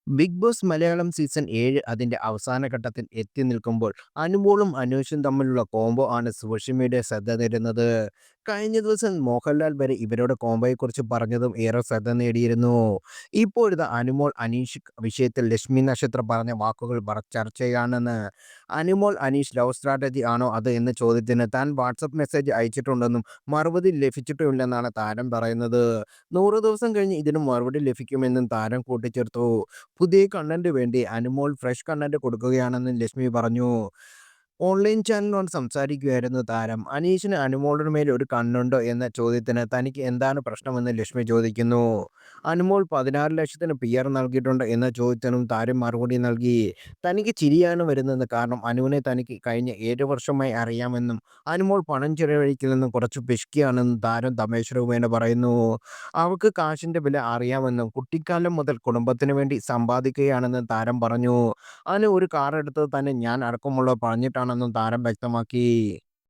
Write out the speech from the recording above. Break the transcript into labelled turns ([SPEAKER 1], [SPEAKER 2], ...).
[SPEAKER 1] Big boss Malayalam season 7 അതിന്റെ അവസാന ഘട്ടത്തിൽ എത്തി നിൽക്കുമ്പോൾ അനുമോളും അനൂഷും തമ്മിലുള്ള കോംബോ ആണ് സോഷ്യൽ മീഡിയ ശ്രദ്ധ നേടുന്നത്. കഴിഞ്ഞ ദിവസം മോഹൻലാൽ വരെ ഇവരുടെ കോംബോയെക്കുറിച്ച് പറഞ്ഞതും ഏറെ ശ്രദ്ധ നേടിയിരുന്നു. ഇപ്പോഴിതാ അനുമോൾ അനീഷ് വിഷയത്തിൽ ലക്ഷ്മി നക്ഷത്രം പറഞ്ഞ വാക്കുകൾ ചർച്ചയാണെന്ന്. അനുമോൾ അനീഷ് ലവ് സ്ട്രാറ്റജി ആണോ അത് എന്ന ചോദ്യത്തിന് താൻ വാട്സപ്പ് മെസ്സേജ് അയച്ചിട്ടുണ്ടെന്നും മറുപടി ലഭിച്ചിട്ടുമില്ലെന്നാണ് താരം പറയുന്നത്. 100 ദിവസം കഴിഞ്ഞ് ഇതിന് മറുപടി ലഭിക്കുമെന്നും താരം കൂട്ടിച്ചേർത്തു. പുതിയ കണ്ടന്റ് വേണ്ടി അനുമോൾ ഫ്രഷ് കണ്ടന്റ് കൊടുക്കുകയാണെന്നും ലക്ഷ്മി പറഞ്ഞു. ഓൺലൈൻ ചാനലിനോട് സംസാരിക്കുകയായിരുന്നു താരം. അനീഷിന് അനുമോളുടെ മേൽ ഒരു കണ്ണുണ്ടോ എന്ന ചോദ്യത്തിന് തനിക്ക് എന്താണ് പ്രശ്നമെന്ന് ലക്ഷ്മി ചോദിക്കുന്നു. അനുമോൾ 16 ലക്ഷത്തിന് PR നൽകിയിട്ടുണ്ട് എന്ന ചോദ്യത്തിനും താരം മറുപടി നൽകി. തനിക്ക് ചിരിയാണ് വരുന്നത്, കാരണം അനുവിനെ തനിക്ക് കഴിഞ്ഞ 7 വർഷമായി അറിയാമെന്നും അനുമോൾ പണം ചെലവഴിക്കില്ലെന്നും കുറച്ച് പിശുക്കിയാണെന്നും താരം തമാശ രൂപേണ പറയുന്നു. അവൾക്ക് കാശിന്റെ വില അറിയാമെന്നും കുട്ടിക്കാലം മുതൽ കുടുംബത്തിന് വേണ്ടി സമ്പാദിക്കുകയാണെന്നും താരം പറഞ്ഞു. അനു ഒരു കാർ എടുത്തത് തന്നെ ഞാൻ അടക്കമുള്ളവർ പറഞ്ഞിട്ടാണെന്നും താരം വ്യക്തമാക്കി.